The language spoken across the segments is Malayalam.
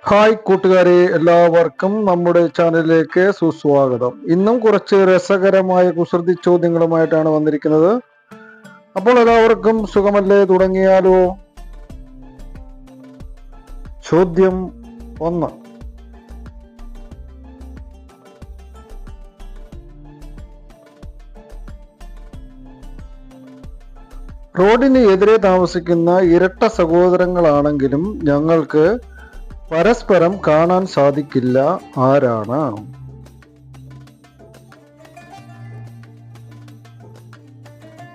ഹായ് കൂട്ടുകാരെ, എല്ലാവർക്കും നമ്മുടെ ചാനലിലേക്ക് സുസ്വാഗതം. ഇന്നും കുറച്ച് രസകരമായ കുസൃതി ചോദ്യങ്ങളുമായിട്ടാണ് വന്നിരിക്കുന്നത്. അപ്പോൾ എല്ലാവർക്കും സുഖമല്ലേ? തുടങ്ങിയാലോ? ചോദ്യം 1. റോഡിന് എതിരെ താമസിക്കുന്ന ഇരട്ട സഹോദരങ്ങളാണെങ്കിലും ഞങ്ങൾക്ക് പരസ്പരം കാണാൻ സാധിക്കില്ല. ആരാണ്?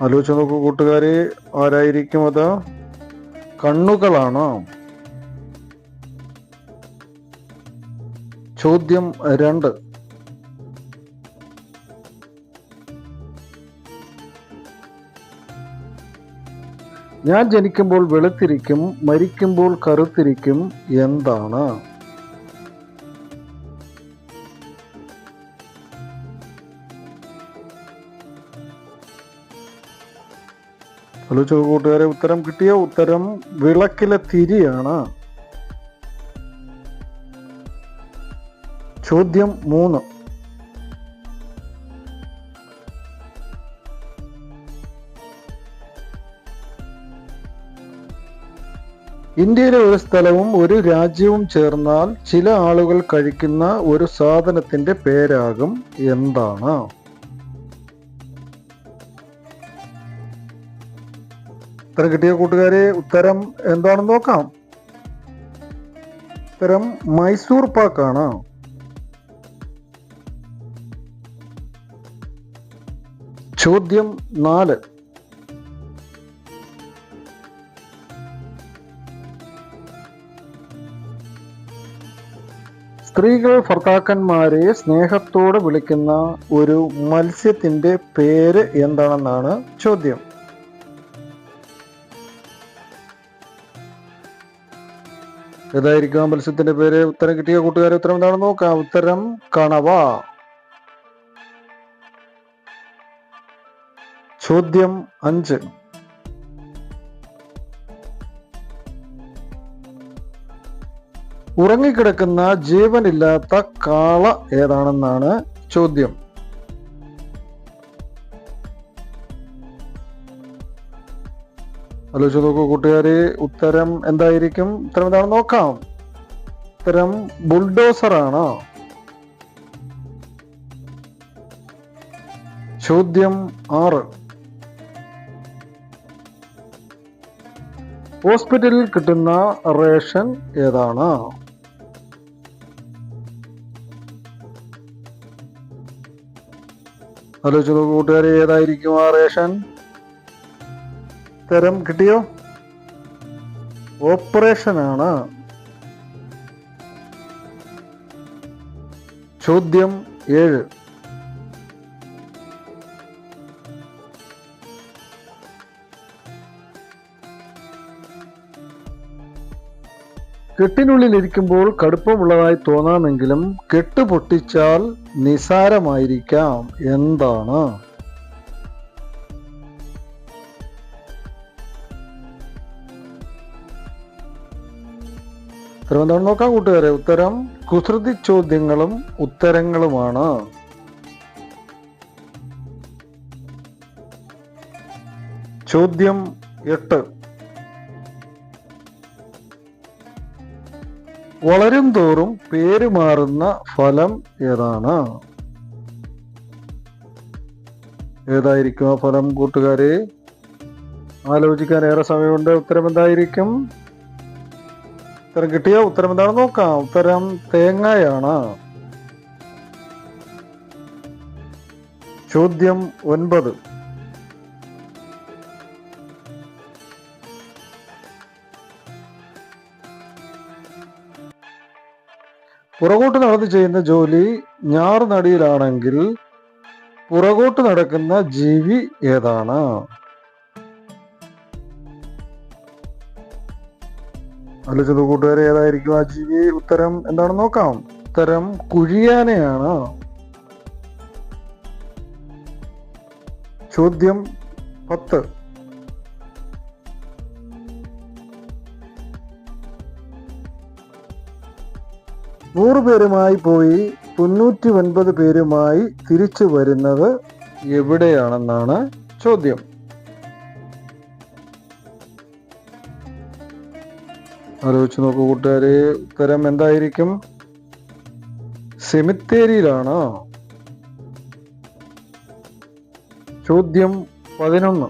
ആലോചിച്ച് നോക്കൂ കൂട്ടുകാരെ, ആരായിരിക്കും അത്? കണ്ണുകളാണ്. ചോദ്യം 2. ഞാൻ ജനിക്കുമ്പോൾ വെളുത്തിരിക്കും, മരിക്കുമ്പോൾ കറുത്തിരിക്കും. എന്താണ്? ആലോചിച്ച് കൂട്ടുകാരെ, ഉത്തരം കിട്ടിയോ? ഉത്തരം വിളക്കിലെ തിരിയാണ്. ചോദ്യം 3. ഇന്ത്യയിലെ ഒരു സ്ഥലവും ഒരു രാജ്യവും ചേർന്നാൽ ചില ആളുകൾ കഴിക്കുന്ന ഒരു സാധനത്തിന്റെ പേരാകും. എന്താണ്? ഉത്തരം കിട്ടിയ കൂട്ടുകാരെ, ഉത്തരം എന്താണെന്ന് നോക്കാം. ഉത്തരം മൈസൂർ പാക്കാണ്. ചോദ്യം 4. സ്ത്രീകൾ ഭർത്താക്കന്മാരെ സ്നേഹത്തോടെ വിളിക്കുന്ന ഒരു മത്സ്യത്തിന്റെ പേര് എന്താണെന്നാണ് ചോദ്യം. ഏതായിരിക്കും ആ മത്സ്യത്തിന്റെ പേര്? ഉത്തരം കിട്ടിയ കൂട്ടുകാരെ, ഉത്തരം എന്താണെന്ന് നോക്കാം. ഉത്തരം കണവ. ചോദ്യം 5. ഉറങ്ങിക്കിടക്കുന്ന ജീവനില്ലാത്ത കാള ഏതാണെന്നാണ് ചോദ്യം. ആലോചിച്ച് നോക്കൂ കൂട്ടുകാരെ, ഉത്തരം എന്തായിരിക്കും? ഉത്തരം എന്താണെന്ന് നോക്കാം. ഉത്തരം ബുൾഡോസറാണ്. ചോദ്യം 6. ഹോസ്പിറ്റലിൽ കിട്ടുന്ന റേഷൻ ഏതാണ്? ആലോചിച്ച് നോക്കൂ കൂട്ടുകാരെ, ഏതായിരിക്കും ആ റേഷൻ? ഉത്തരം കിട്ടിയോ? ഓപ്പറേഷൻ ആണ്. ചോദ്യം 7. കെട്ടിനുള്ളിൽ ഇരിക്കുമ്പോൾ കടുപ്പമുള്ളതായി തോന്നാമെങ്കിലും കെട്ട് പൊട്ടിച്ചാൽ നിസാരമായിരിക്കാം. എന്താണ്? ഉത്തരം എന്താണെന്ന് നോക്കാം കൂട്ടുകാരെ. ഉത്തരം കുസൃതി ചോദ്യങ്ങളും ഉത്തരങ്ങളുമാണ്. ചോദ്യം 8. വളരും തോറും പേര് മാറുന്ന ഫലം ഏതാണ്? ഏതായിരിക്കും ആ ഫലം കൂട്ടുകാരെ? ആലോചിക്കാൻ ഏറെ സമയമുണ്ട്. ഉത്തരം എന്തായിരിക്കും? ഉത്തരം കിട്ടിയോ? ഉത്തരം എന്താണെന്ന് നോക്കാം. ഉത്തരം തേങ്ങയാണ്. ചോദ്യം 9. പുറകോട്ട് നടന്ന് ചെയ്യുന്ന ജോലി ഞാറുനടിയിലാണെങ്കിൽ പുറകോട്ട് നടക്കുന്ന ജീവി ഏതാണ്? ആലോചിച്ച കൂട്ടുകാരെ, ഏതായിരിക്കും ആ ജീവി? ഉത്തരം എന്താണെന്ന് നോക്കാം. ഉത്തരം കുഴിയാനയാണ്. ചോദ്യം 10. 100 പേരുമായി പോയി 99 പേരുമായി തിരിച്ചു വരുന്നത് എവിടെയാണെന്നാണ് ചോദ്യം. ആലോചിച്ച് നോക്കൂ കൂട്ടുകാരെ, ഉത്തരം എന്തായിരിക്കും? സെമിത്തേരിയിലാണ്. ചോദ്യം 11.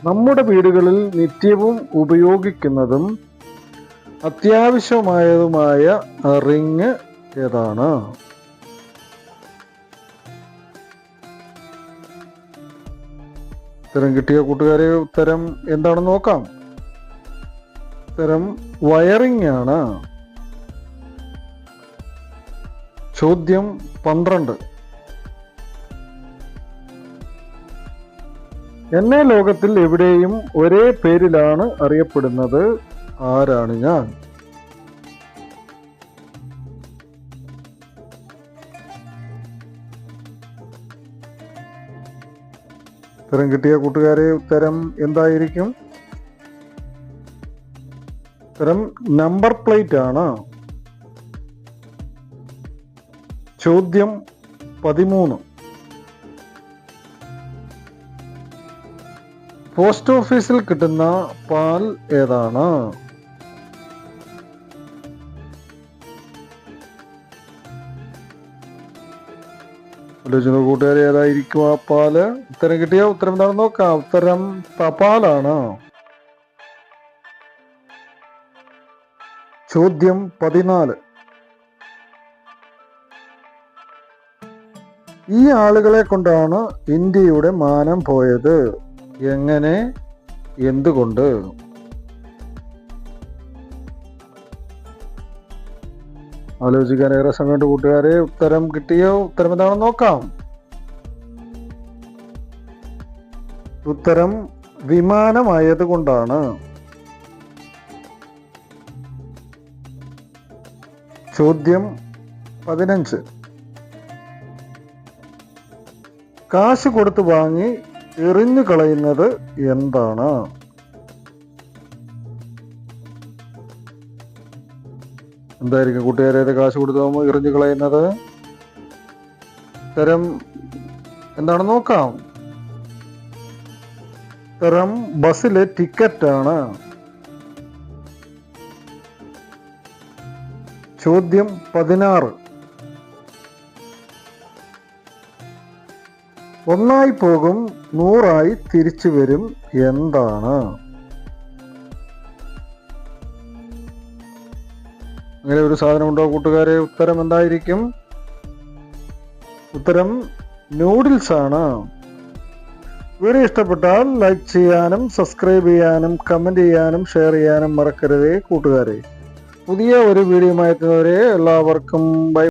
നമ്മുടെ വീടുകളിൽ നിത്യവും ഉപയോഗിക്കുന്നതും അത്യാവശ്യമായതുമായ റിങ് ഏതാണ്? ഉത്തരം കിട്ടിയ കൂട്ടുകാരെ, ഉത്തരം എന്താണെന്ന് നോക്കാം. ഉത്തരം വയറിംഗ് ആണ്. ചോദ്യം 12. എന്നെ ലോകത്തിൽ എവിടെയും ഒരേ പേരിലാണ് അറിയപ്പെടുന്നത്. ആരാണ് ഞാൻ? ഉത്തരം കിട്ടിയ കൂട്ടുകാരെ, ഉത്തരം എന്തായിരിക്കും? ഉത്തരം നമ്പർ പ്ലേറ്റ് ആണ്. ചോദ്യം 13. പോസ്റ്റ് ഓഫീസിൽ കിട്ടുന്ന പാൽ ഏതാണ്? ആലോചിക്കുന്ന കൂട്ടുകാരെ, ഏതായിരിക്കും ആ പാല്? ഉത്തരം കിട്ടിയ ഉത്തരം എന്താണെന്ന് നോക്കാം. ഉത്തരം തപാലാണ്. ചോദ്യം 14. ഈ ആളുകളെ കൊണ്ടാണ് ഇന്ത്യയുടെ മാനം പോയത്. എങ്ങനെ? എന്തുകൊണ്ട്? ആലോചിക്കാൻ ഏറെ സമയമുണ്ട് കൂട്ടുകാരെ. ഉത്തരം കിട്ടിയോ? ഉത്തരം എന്താണെന്ന് നോക്കാം. ഉത്തരം വിമാനമായത് കൊണ്ടാണ്. ചോദ്യം 15. കാശ് കൊടുത്ത് വാങ്ങി എറിഞ്ഞു കളയുന്നത് എന്താണ്? എന്തായിരിക്കും കൂട്ടുകാരെ കാശ് കൊടുത്ത് വാങ്ങുമ്പോൾ എറിഞ്ഞു കളയുന്നത്? ഉത്തരം എന്താണെന്ന് നോക്കാം. ഉത്തരം ബസ്സിലെ ടിക്കറ്റ് ആണ്. ചോദ്യം 16. ഒന്നായി പോകും 100ആയി തിരിച്ചു വരും എന്താണ്? അങ്ങനെ ഒരു സാധനമുണ്ടോ കൂട്ടുകാരെ? ഉത്തരം എന്തായിരിക്കും? ഉത്തരം നൂഡിൽസ് ആണ്. വീഡിയോ ഇഷ്ടപ്പെട്ടാൽ ലൈക്ക് ചെയ്യാനും സബ്സ്ക്രൈബ് ചെയ്യാനും കമന്റ് ചെയ്യാനും ഷെയർ ചെയ്യാനും മറക്കരുതേ കൂട്ടുകാരെ. പുതിയ ഒരു വീഡിയോയുമായി എത്തുന്നവരെ എല്ലാവർക്കും ബൈ.